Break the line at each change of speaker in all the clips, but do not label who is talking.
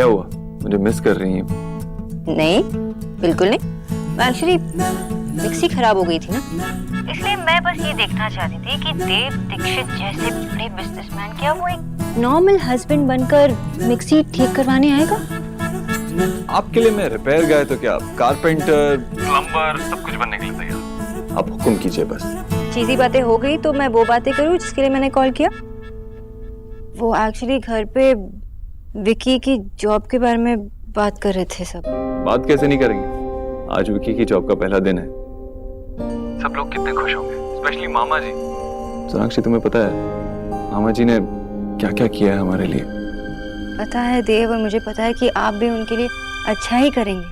क्या हुआ, मुझे मिस कर रही हैं?
नहीं, बिल्कुल नहीं। एक्चुअली मिक्सी खराब हो गई थी ना, इसलिए मैं बस ये देखना चाहती थी कि देव दीक्षित जैसे बड़े बिजनेसमैन क्या वो एक नॉर्मल हस्बैंड बनकर मिक्सी ठीक करवाने आएगा।
आपके लिए मैं रिपेयर गाय तो क्या, कारपेंटर, प्लम्बर, सब कुछ बनने के लिए तैयार। आप हुक्म कीजिए बस।
चीज़ी बातें हो गई तो मैं वो बातें करूँ जिसके लिए मैंने कॉल किया। वो एक्चुअली घर पे विकी की जॉब के बारे में बात कर रहे थे सब।
बात कैसे नहीं करेंगे, आज विकी की जॉब का पहला दिन है। सब लोग कितने खुश होंगे, स्पेशली मामा जी। सोनाक्षी, तुम्हें पता है मामा जी ने क्या क्या किया है हमारे लिए?
पता है देव, और मुझे पता है कि आप भी उनके लिए अच्छा ही करेंगे।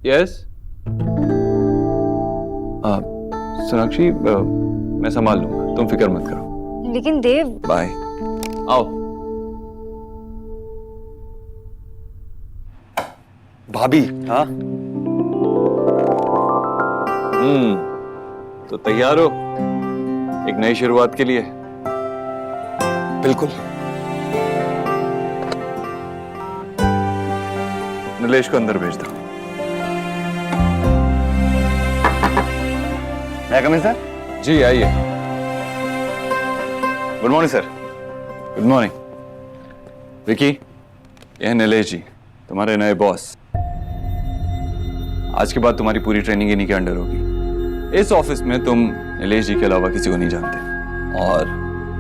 यस सोनाक्षी, मैं संभाल लूंगा, तुम फिक्र मत करो।
लेकिन देव।
बाय। आओ।
भाभी। हाँ
तो तैयार हो एक नई शुरुआत के लिए?
बिल्कुल।
नीलेश को अंदर भेज दो।
मैं कम इन सर?
जी आइए। Good morning sir. Good morning. Vicky, यह है नीलेश जी, तुम्हारे नए बॉस। आज के बाद तुम्हारी पूरी ट्रेनिंग इन्हीं के अंडर होगी। इस ऑफिस में तुम नीलेश जी के अलावा किसी को नहीं जानते। और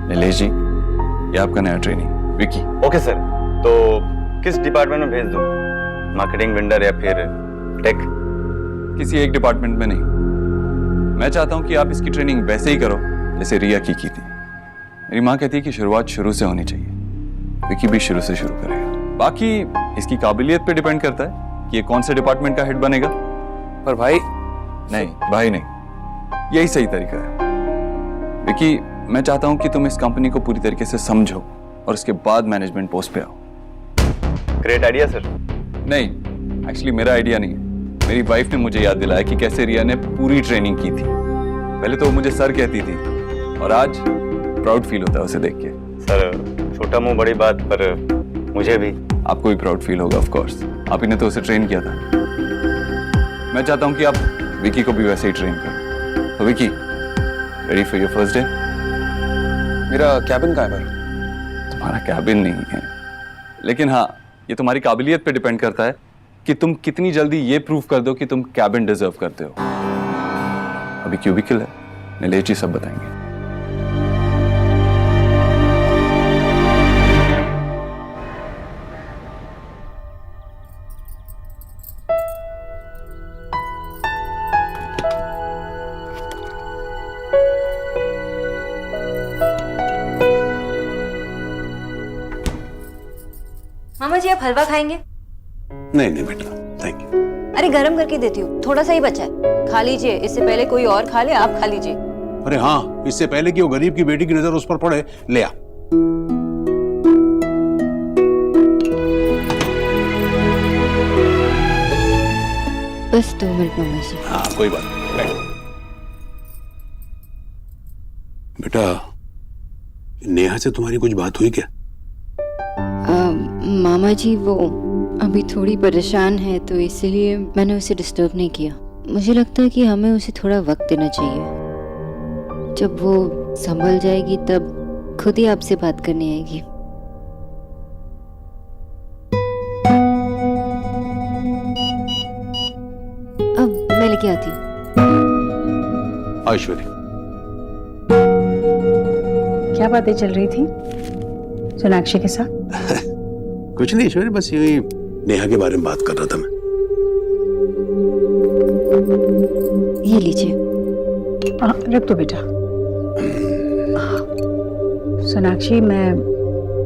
नीलेश जी, ये आपका नया ट्रेनिंग विकी।
ओके सर, तो किस डिपार्टमेंट में भेज दूं? मार्केटिंग, वेंडर या फिर टेक?
किसी एक डिपार्टमेंट में नहीं। मैं चाहता हूं कि आप इसकी ट्रेनिंग वैसे ही करो जैसे रिया की थी। मेरी माँ कहती है कि शुरुआत शुरू से होनी चाहिए। विकी भी शुरू से शुरू करेगा। बाकी इसकी काबिलियत पे डिपेंड करता है कि ये कौन से डिपार्टमेंट का हेड बनेगा।
पर भाई।
नहीं भाई नहीं, यही सही तरीका है। विकी, मैं चाहता हूं कि तुम इस कंपनी को पूरी तरीके से समझो और उसके बाद मैनेजमेंट पोस्ट पे आओ।
Great idea sir.
नहीं, एक्चुअली मेरा आइडिया नहीं है। मेरी वाइफ ने मुझे याद दिलाया कि कैसे रिया ने पूरी ट्रेनिंग की थी। पहले तो वो मुझे सर कहती थी और आज प्राउड फील होता है उसे देख के।
सर, छोटा मुंह बड़ी बात, पर मुझे भी।
आपको भी प्राउड फील होगा, ऑफ कोर्स। आप ही ने तो उसे ट्रेन किया था। मैं चाहता हूं कि आप विकी को भी वैसे ही ट्रेन करो। तो Vicky, ready for your first day?
मेरा कैबिन कहाँ है?
तुम्हारा कैबिन नहीं है, लेकिन हाँ, ये तुम्हारी काबिलियत पे डिपेंड करता है कि तुम कितनी जल्दी ये प्रूव कर दो कि तुम कैबिन डिजर्व करते हो। अभी क्यूबिकल है, नीलेश जी सब बताएंगे।
मामा जी, आप हलवा खाएंगे?
नहीं नहीं बेटा, थैंक यू।
अरे गरम करके देती हूँ, थोड़ा सा ही बचा है, खा लीजिए। इससे पहले कोई और खा ले, आप खा लीजिए।
अरे हाँ, इससे पहले कि वो गरीब की बेटी की नजर उस पर पड़े, ले आ।
बस 2 मिनट मामा जी।
हाँ कोई बात नहीं। बेटा, नेहा से तुम्हारी कुछ बात हुई क्या?
मामा जी, वो अभी थोड़ी परेशान है तो इसलिए मैंने उसे डिस्टर्ब नहीं किया। मुझे लगता है कि हमें उसे थोड़ा वक्त देना चाहिए। जब वो संभल जाएगी तब खुद ही आपसे बात करने आएगी। अब मैं लेके आती हूँ।
ऐश्वर्या,
क्या बातें चल रही थी सोनाक्षी के साथ?
कुछ नहीं ऐश्वर्या, बस यही नेहा के बारे में बात कर रहा था मैं।
ये लीजिए।
रख दो बेटा। सोनाक्षी, मैं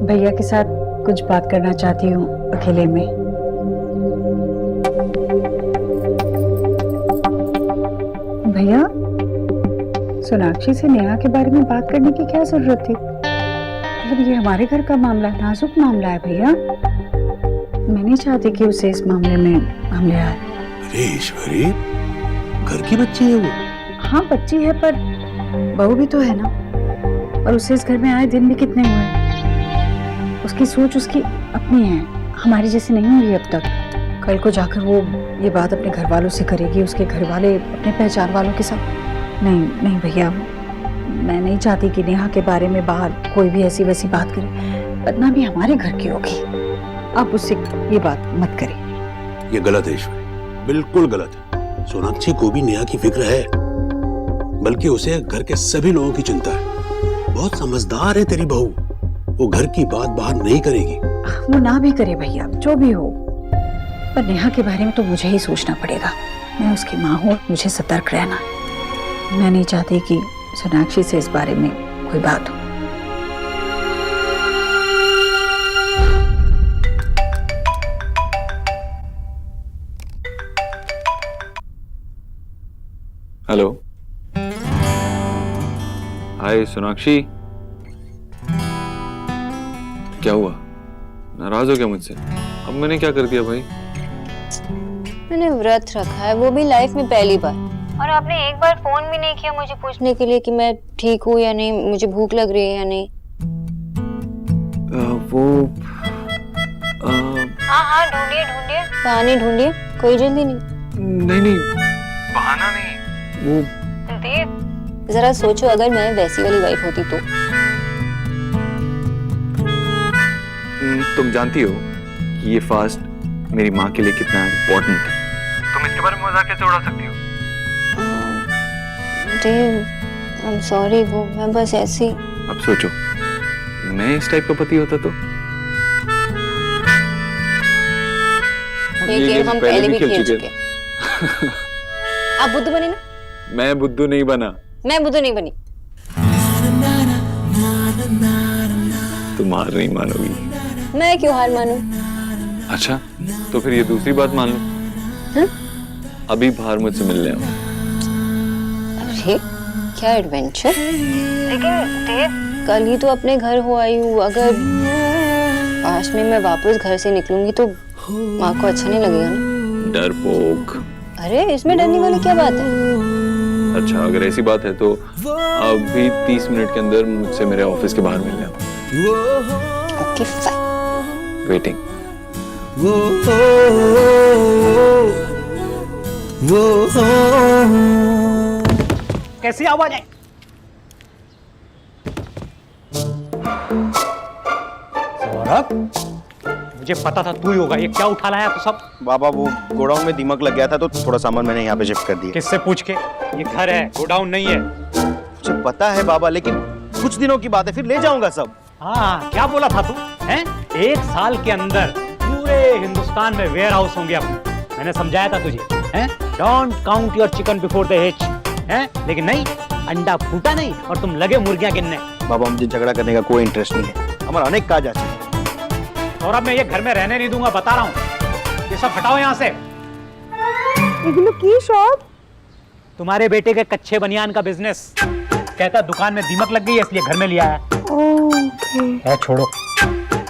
भैया के साथ कुछ बात करना चाहती हूँ अकेले में। भैया, सोनाक्षी से नेहा के बारे में बात करने की क्या जरूरत थी? मतलब ये हमारे घर का मामला, नाजुक मामला है भैया। मैं नहीं चाहती कि उसे इस मामले में हम ले आए।
अरे ईश्वरी, घर की बच्ची है वो।
हाँ बच्ची है, पर बहू भी तो है ना। और उसे इस घर में आए दिन भी कितने हुए। उसकी सोच उसकी अपनी है, हमारी जैसी नहीं हुई अब तक। कल को जाकर वो ये बात अपने घर वालों से करेगी, उसके घर वाले अपने पहचान वालों के साथ। नहीं नहीं भैया, मैं नहीं चाहती कि नेहा के बारे में बाहर कोई भी ऐसी वैसी बात करे, बदनामी हमारे घर की होगी। आप उससे ये बात मत करिए।
ये गलत है ईश्वरी, बिल्कुल गलत है। सोनाक्षी को भी नेहा की फिक्र है, बल्कि उसे घर के सभी लोगों की चिंता है। बहुत समझदार है तेरी बहू, वो घर की बात बाहर नहीं करेगी।
वो ना भी करे भैया, जो भी हो, पर नेहा के बारे में तो मुझे ही सोचना पड़ेगा। मैं उसकी माँ हूँ, मुझे सतर्क रहना है। मैं नहीं चाहती कि सोनाक्षी से इस बारे में कोई बात हो।
हेलो, हाय सोनाक्षी, क्या हुआ? नाराज हो क्या मुझसे? अब मैंने क्या कर दिया भाई?
मैंने व्रत रखा है, वो भी लाइफ में पहली बार, और आपने एक बार फोन भी नहीं किया मुझे पूछने के लिए कि मैं ठीक हूँ या नहीं, मुझे भूख लग रही है या नहीं। हाँ ढूंढिए ढूंढिए, कहानी ढूंढिए, कोई जल्दी नहीं।
नहीं, बहाना नहीं। वो
देव, जरा सोचो, अगर मैं वैसी वाली वाइफ होती तो।
तुम जानती हो कि ये फास्ट मेरी माँ के लिए कितना इम्पोर्टेंट है। तुम इसके बारे में मजाक कैसे उड़ा सकती हो?
देव, आई एम सॉरी, वो मैं बस ऐसी।
अब सोचो, मैं इस टाइप का पति होता तो
ये गेम हम पहले भी खेल चुके। आप बुद्धू बने ना?
मैं बुद्धू नहीं बना।
मैं बुद्धू नहीं बनी।
तुम हार नहीं मानोगी।
मैं क्यों हार मानूं?
अच्छा, तो फिर ये दूसरी बात मान लो।
हाँ?
अभी बाहर मुझसे मिलने आओ।
अरे क्या एडवेंचर! लेकिन देव, कल ही तो अपने घर हो आई हूँ, अगर पास में मैं वापस घर से निकलूंगी तो माँ को अच्छा नहीं लगेगा ना?
डरपोक।
अरे इसमें डरने वाली क्या बात है?
अच्छा, अगर ऐसी बात है तो अभी 30 मिनट के अंदर मुझसे मेरे ऑफिस के बाहर मिलने आओ।
Okay fine.
वेटिंग।
कैसी आवाज है? सौरभ, मुझे पता था तू ही होगा। ये क्या उठा लाया तू सब?
बाबा वो गोडाउन में दीमक लग गया था तो थोड़ा सामान मैंने यहाँ पे शिफ्ट कर दिया।
किससे पूछ के? ये घर है, गोडाउन नहीं है।
मुझे पता है बाबा, लेकिन कुछ दिनों की बात है, फिर ले जाऊंगा सब।
हाँ, क्या बोला था तू? हैं? 1 साल के अंदर पूरे हिंदुस्तान में वेयर हाउस होंगे अपने। मैंने समझाया था तुझे, हैं? Don't count your chicken before the hatch, हैं? लेकिन नहीं, अंडा फूटा नहीं और तुम लगे मुर्गियां गिनने।
बाबा मुझे झगड़ा करने का कोई इंटरेस्ट नहीं है, हमारा अनेक काज है।
और अब मैं ये घर में रहने नहीं दूंगा, बता रहा हूँ। ये सब हटाओ यहाँ से।
की शॉप?
तुम्हारे बेटे के कच्चे बनियान का बिजनेस। कहता दुकान में दीमक लग गई है इसलिए घर में लिया है।
ओके।
छोड़ो,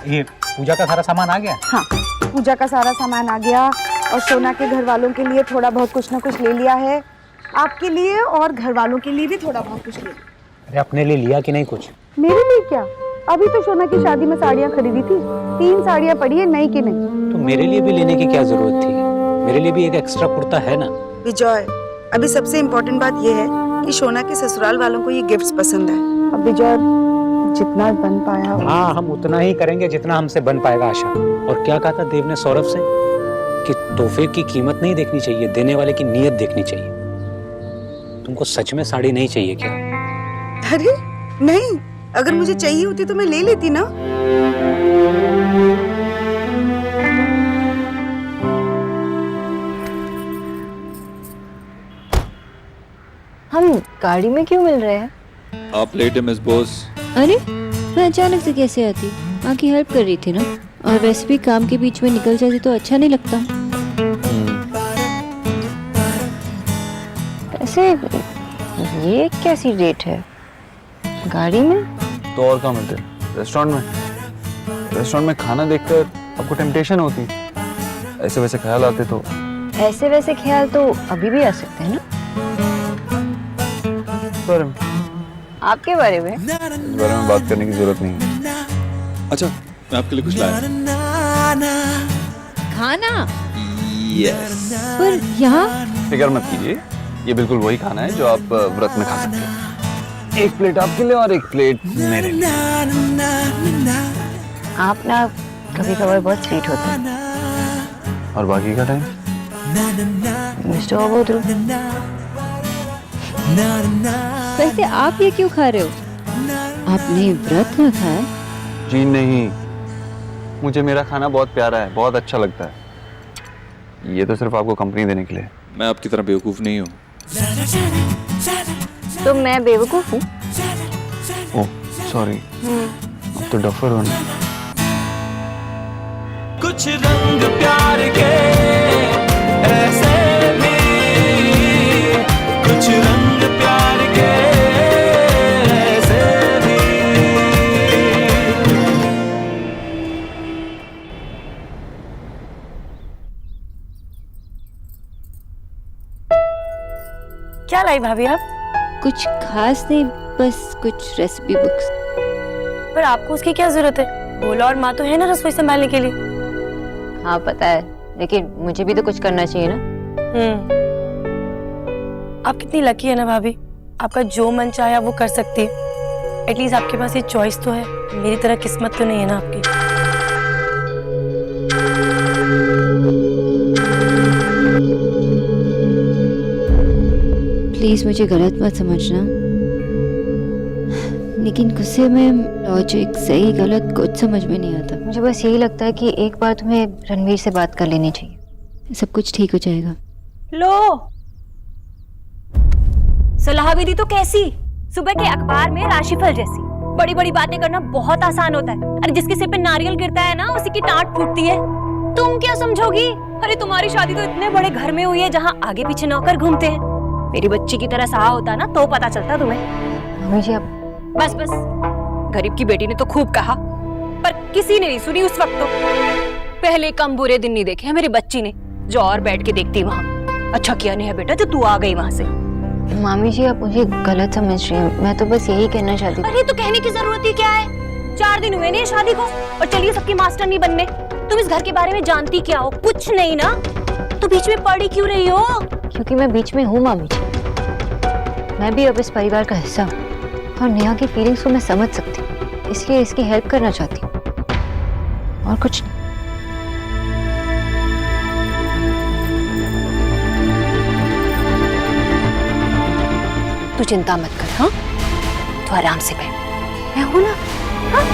ये पूजा का सारा सामान आ गया?
हाँ, पूजा का सारा सामान आ गया और सोना के घर वालों के लिए थोड़ा बहुत कुछ ना कुछ ले लिया है, आपके लिए और घर वालों के लिए भी थोड़ा बहुत कुछ ले लिया।
अरे अपने लिए लिया कि नहीं कुछ?
मेरे लिए क्या, अभी तो सोना की शादी में साड़ियाँ खरीदी थी, 3 साड़ियाँ पड़ी है, नई की नहीं।
तो मेरे लिए भी लेने की क्या जरूरत थी? मेरे लिए भी एक एक्स्ट्रा कुर्ता है ना।
विजय, अभी सबसे इम्पोर्टेंट बात यह है कि सोना के ससुराल वालों को ये गिफ्ट्स पसंद है। अब विजय जितना बन पाया।
हाँ, हम उतना ही करेंगे जितना हमसे बन पाएगा आशा। और क्या कहा था देव ने सौरभ से कि तोहफे की कीमत नहीं देखनी चाहिए, देने वाले की नीयत देखनी चाहिए। तुमको सच में साड़ी नहीं चाहिए क्या?
अरे नहीं, अगर मुझे चाहिए होती तो मैं ले लेती ना।
हम गाड़ी में क्यों मिल रहे हैं?
आप लेट है मिस बोस।
अरे मैं अचानक से कैसे आती? माँ की हेल्प कर रही थी ना, और वैसे भी काम के बीच में निकल जाती तो अच्छा नहीं लगता।
ऐसे ये कैसी डेट है? गाड़ी में?
तो और कहाँ मिलते? रेस्टोरेंट में। रेस्टोरेंट में खाना देखकर आपको टेम्पटेशन होती, ऐसे वैसे ख्याल आते तो।
ऐसे वैसे ख्याल तो अभी भी आ सकते हैं ना।
बारे में
आपके बारे में?
इस बारे में बात करने की जरूरत नहीं है। अच्छा, मैं आपके लिए कुछ लाया।
खाना?
यस।
पर यहाँ?
फिक्र मत कीजिए, ये बिल्कुल वही खाना है जो आप व्रत में खा सकते हैं। एक प्लेट आपके लिए और एक प्लेट मेरे लिए।
आप ना कभी कभार बहुत स्वीट होते हैं।
और बाकी का टाइम?
मिस्टर अबोधरू,
वैसे आप ये क्यों खा रहे हो? आपने व्रत रखा है?
जी नहीं, मुझे मेरा खाना बहुत प्यारा है, बहुत अच्छा लगता है। ये तो सिर्फ आपको कंपनी देने के लिए। मैं आपकी तरह बेवकूफ नहीं हूँ।
तो मैं बेवकूफ हूँ?
ओह सॉरी, अब तो डफर हो ना।
कुछ रंग प्यार के ऐसे भी, कुछ रंग प्यार के ऐसे भी।
क्या लाई भाभी आप?
कुछ खास नहीं, बस कुछ रेसिपी बुक्स।
पर आपको उसकी क्या जरूरत है? भोला और माँ तो है ना रसोई संभालने के लिए।
हाँ पता है, लेकिन मुझे भी तो कुछ करना चाहिए ना।
आप कितनी लकी है ना भाभी, आपका जो मन चाहे वो कर सकती है। एटलीस्ट आपके पास ये चॉइस तो है, मेरी तरह किस्मत तो नहीं है ना आपकी।
प्लीज मुझे गलत मत समझना, लेकिन गुस्से में लॉजिक सही गलत कुछ समझ में नहीं आता।
मुझे बस यही लगता है कि एक बार तुम्हें रणवीर से बात कर लेनी चाहिए।
सब कुछ ठीक हो जाएगा।
लो सलाह भी दी तो कैसी? सुबह के अखबार में राशिफल जैसी बड़ी बड़ी बातें करना बहुत आसान होता है। अरे जिसके सिर पे नारियल गिरता है ना, उसी की टाट फूटती है। तुम क्या समझोगी? अरे तुम्हारी शादी तो इतने बड़े घर में हुई है जहाँ आगे पीछे नौकर घूमते हैं। मेरी बच्ची की तरह सहा होता ना तो पता चलता तुम्हें।
मुझे अब
बस बस, गरीब की बेटी ने तो खूब कहा, पर किसी ने नहीं सुनी उस वक्त। तो पहले कम बुरे दिन नहीं देखे हैं मेरी बच्ची ने, जो और बैठ के देखती वहाँ। अच्छा किया नहीं है बेटा जो तू आ गई वहाँ से।
मामी जी आप मुझे गलत समझ रही हैं, मैं तो बस यही कहना चाहती थी।
अरे तो कहने की जरूरत ही क्या है? 4 दिन हुए नहीं शादी को और चलिए सबकी मास्टर नहीं बनने। तुम इस घर के बारे में जानती क्या हो? कुछ नहीं ना, तो बीच में पड़ी क्यों रही हो?
क्योंकि मैं बीच में हूँ मामी जी, मैं भी अब इस परिवार का हिस्सा हूँ और नेहा की फीलिंग्स को मैं समझ सकती हूँ, इसलिए इसकी हेल्प करना चाहती हूँ, और कुछ नहीं।
तू चिंता मत कर, हाँ? तू आराम से बैठ, मैं हूं ना। हाँ?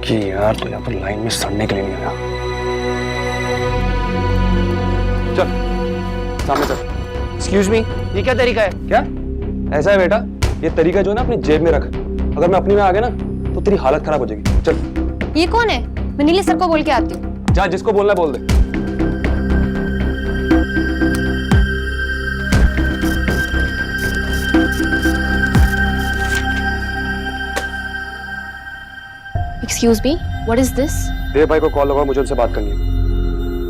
कि यार तो यहाँ पर लाइन में सड़ने के लिए नहीं आया। चल सामने चल।
एक्सक्यूज मी, ये क्या तरीका है?
क्या ऐसा है बेटा, ये तरीका जो है ना अपनी जेब में रख, अगर मैं अपनी में आ गया ना तो तेरी हालत खराब हो जाएगी। चल।
ये कौन है? मैं नीले सर को बोल के आती हूँ।
जा, जिसको बोलना बोल दे।
Excuse me, what is this?
Dev भाई को कॉल लगा, मुझे उनसे बात करनी है।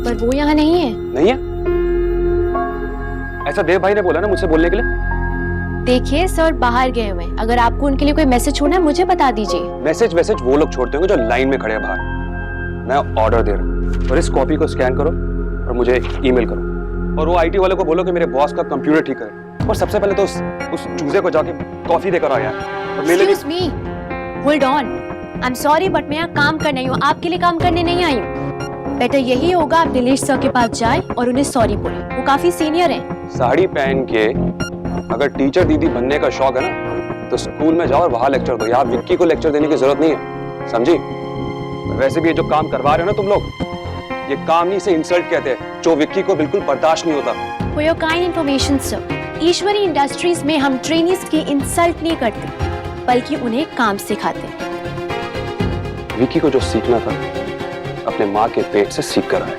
पर वो यहाँ नहीं है।
नहीं है? ऐसा देव भाई ने बोला ना मुझसे बोलने के लिए।
देखिए सर बाहर गए हुए, अगर आपको उनके लिए कोई मैसेज छोड़ना है मुझे बता दीजिए।
मैसेज वो लोग छोड़ते होंगे जो लाइन में खड़े हैं बाहर। मैं ऑर्डर दे रहा हूँ और इस कॉपी को स्कैन करो और मुझे ईमेल करो, और वो आईटी वाले को बोलो कि मेरे बॉस का कंप्यूटर ठीक करे, और सबसे पहले तो उस चूजे को जाके कॉफी देकर आया। और मेरे लिए
Excuse me, hold on. I'm sorry but मैं यहाँ काम करने आई हूँ, आपके लिए काम करने नहीं आई हूँ। बेटर यही होगा आप दिलेश सर के पास जाए और उन्हें सॉरी बोले, वो काफी सीनियर हैं।
साड़ी पहन के अगर टीचर दीदी बनने का शौक है ना तो स्कूल में जाओ और वहां लेक्चर दो। यहाँ विक्की को लेक्चर देने की जरूरत नहीं है, समझी? वैसे भी ये जो काम करवा रहे हो ना तुम लोग, ये काम नहीं, इसे इंसल्ट कहते हैं, जो विक्की को बिल्कुल बर्दाश्त नहीं होता।
For your kind information sir, Ishwari industries में हम ट्रेनीज की इंसल्ट नहीं करते बल्कि उन्हें काम सिखाते हैं।
विक्की को जो सीखना था अपने माँ के पेट से सीख कर आए,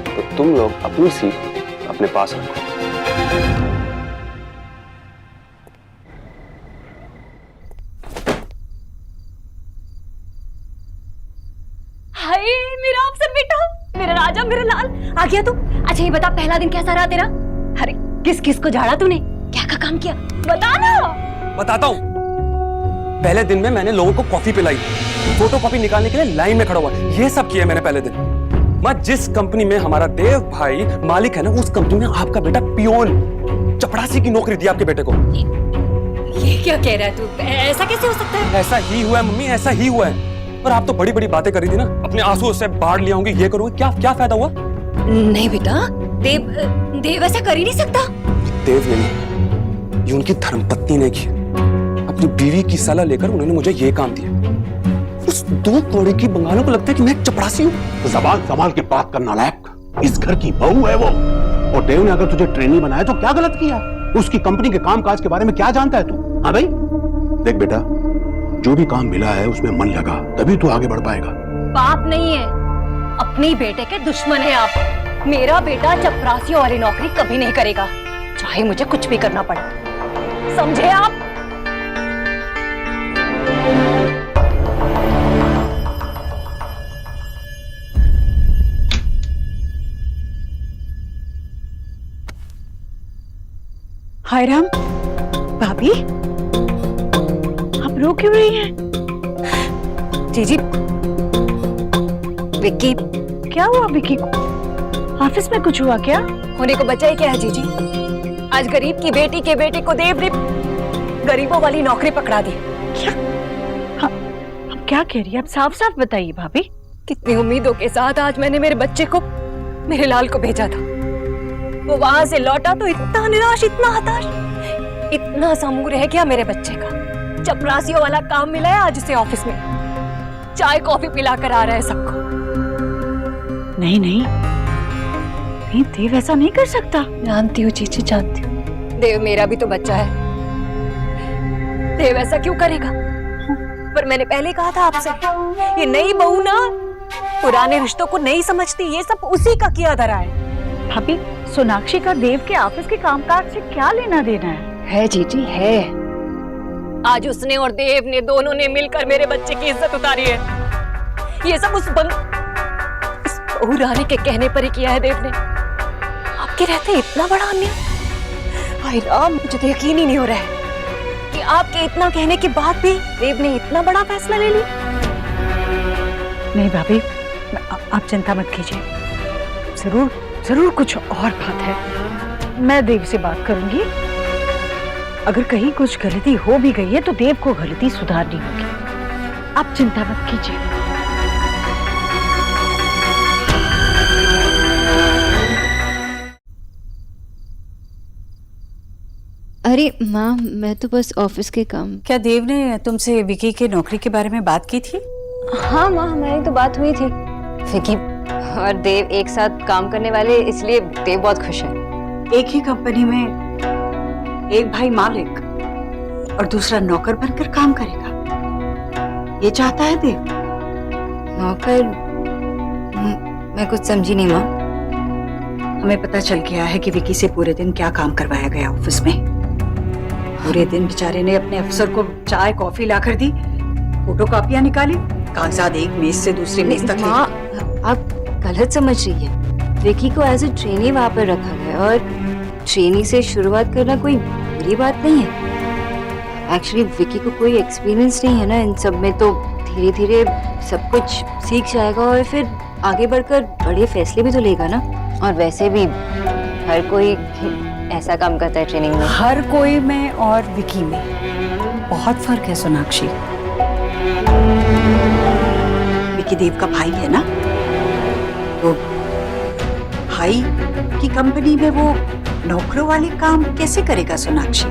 तो तुम लोग अपनी सीख अपने पास रखो।
हाय मेरा अफसर बेटा, मेरा आजा मेरा लाल, आ गया तू। अच्छा ये बता, पहला दिन कैसा रहा तेरा? अरे किस किस को झाड़ा तूने, क्या क्या काम किया, बता ना।
बताता हूँ। पहले दिन में मैंने लोगों को कॉफी पिलाई, फोटो कॉपी निकालने के लिए लाइन में खड़ा हुआ, ये सब किया मैंने पहले दिन। मैं जिस कंपनी में हमारा देव भाई मालिक है ना, उस कंपनी में आपका बेटा पियोन चपरासी की नौकरी दी आपके बेटे को।
ये क्या कह रहा है तू, ऐसा कैसे हो सकता है?
ऐसा ही हुआ है मम्मी, ऐसा ही हुआ है। और आप तो बड़ी बड़ी बातें करी थी ना, अपने आंसू से बाढ़ लिया होंगे, ये करोगे, क्या क्या फायदा हुआ?
नहीं बेटा, देव ऐसा कर ही नहीं सकता।
देव ने नहीं, ये उनकी धर्मपत्नी ने की। अपनी बीवी की सलाह लेकर उन्होंने मुझे ये काम दिया। उस 2 कौड़ी की बंगालों को लगता है कि मैं एक चपरासी हूँ।
जबान संभाल के बात करना लायक, इस घर की बहू है वो। और देव ने अगर तुझे ट्रेनी बनाया तो क्या गलत किया? उसकी कंपनी के कामकाज के बारे में क्या जानता है तू? हाँ भाई, देख बेटा, जो भी काम मिला है उसमें मन लगा, तभी तू आगे बढ़ पाएगा।
बाप नहीं है, अपने बेटे के दुश्मन है आप। मेरा बेटा चपरासियों वाली नौकरी कभी नहीं करेगा, चाहे मुझे कुछ भी करना पड़े, समझे आप?
हाय राम, भाभी आप रो क्यों रही हैं?
जीजी, विक्की,
क्या हुआ विक्की को? ऑफिस में कुछ हुआ क्या?
होने को बचा ही क्या है जीजी? आज गरीब की बेटी के बेटे को देव ने गरीबों वाली नौकरी पकड़ा दी।
क्या? हाँ, अब क्या कह रही है? अब साफ साफ बताइए भाभी।
कितनी उम्मीदों के साथ आज मैंने मेरे बच्चे को, मेरे लाल को भेजा था। वो वहां से लौटा तो इतना निराश, इतना हताश, इतना सा मुंह रह गया मेरे बच्चे का। चपरासियों वाला काम मिला है आज उसे ऑफिस में, चाय कॉफी पिला कर आ रहा है सबको।
नहीं नहीं, देव ऐसा नहीं कर सकता।
जानती हूँ चीची, जानती हूँ। देव मेरा भी तो बच्चा है, देव ऐसा क्यों करेगा? पर मैंने पहले कहा था आपसे, ये नई बहू ना पुराने रिश्तों को नहीं समझती, ये सब उसी का किया धरा है।
भाभी, सोनाक्षी का देव के ऑफिस के कामकाज से क्या लेना देना है?
जीजी है। आज उसने और देव ने दोनों ने मिलकर मेरे बच्चे की इज्जत उतारी है। ये सब उस बहू रानी के कहने पर ही किया है देव ने। आपके रहते इतना बड़ा अन्याय, हाय राम, मुझे तो यकीन ही नहीं हो रहा है कि आपके इतना कहने के बाद भी देव ने इतना बड़ा फैसला ले लिया।
नहीं भाभी, आप चिंता मत कीजिए, जरूर जरूर कुछ और बात है। मैं देव से बात करूंगी, अगर कहीं कुछ गलती हो भी गई है तो देव को गलती सुधारनी होगी। आप चिंता मत कीजिए।
अरे माँ, मैं तो बस ऑफिस के काम।
क्या देव ने तुमसे विकी के नौकरी के बारे में बात की थी?
हाँ माँ, हमारी तो बात हुई थी। विकी और देव एक साथ काम करने वाले, इसलिए देव बहुत खुश है।
एक ही कंपनी में एक भाई मालिक और दूसरा नौकर बनकर काम करेगा, ये चाहता है देव।
नौकर? मैं कुछ समझी नहीं माँ।
हमें पता चल गया है कि विकी से पूरे दिन क्या काम करवाया गया ऑफिस में। पूरे दिन बेचारे ने अपने अफसर को चाय कॉफी लाकर दी, फोटो कॉपियां निकाली, कागजात एक मेज से दूसरी मेज तक
माँ, आप गलत समझ रही है। विकी को एज ए ट्रेनी वहां पर रखा गया और ट्रेनी से शुरुआत करना कोई बुरी बात नहीं है। एक्चुअली विकी को कोई एक्सपीरियंस नहीं है ना इन सब में, तो धीरे धीरे सब कुछ सीख जाएगा और फिर आगे बढ़कर बड़े फैसले भी तो लेगा ना। और वैसे भी हर कोई ऐसा काम करता है ट्रेनिंग में।
हर कोई में और विकी में बहुत फर्क है सोनाक्षी। विकी देव का भाई है ना, तो भाई की कंपनी में वो नौकरों वाले काम कैसे करेगा सोनाक्षी?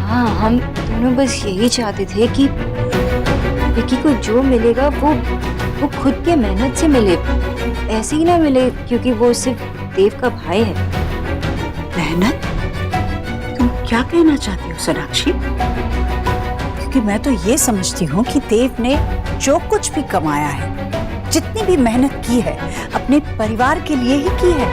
हाँ, हम दोनों बस यही चाहते थे कि विकी को जो मिलेगा वो खुद के मेहनत से मिले, ऐसे ही ना मिले क्योंकि वो सिर्फ देव का भाई है।
मेहनत? तुम क्या कहना चाहती हो सोनाक्षी? क्योंकि मैं तो ये समझती हूँ कि देव ने जो कुछ भी कमाया है, जितनी भी मेहनत की है, अपने परिवार के लिए ही की है।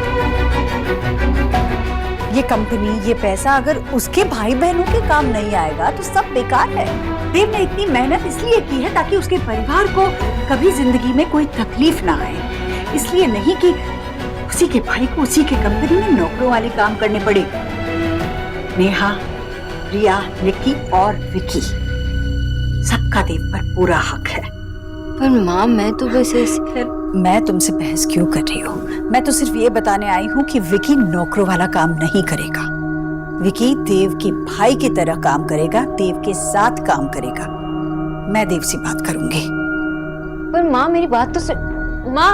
ये कंपनी, ये पैसा अगर उसके भाई बहनों के काम नहीं आएगा तो सब बेकार है। देव ने इतनी मेहनत इसलिए की है ताकि उसके परिवार को कभी जिंदगी में कोई तकलीफ ना आए, इसलिए नहीं कि उसी के भाई को उसी के कंपनी में नौकरों वाले काम करने पड़े। नेहा, रिया, निक्की और विकी, सबका देव पर पूरा हक है।
पर माँ मैं तो बस
फिर मैं तुमसे बहस क्यों कर रही हूँ? मैं तो सिर्फ ये बताने आई हूँ कि विकी नौकरों वाला काम नहीं करेगा। विकी देव के भाई की तरह काम करेगा, देव के साथ काम करेगा। मैं देव से बात करूंगी।
पर माँ मेरी बात तो माँ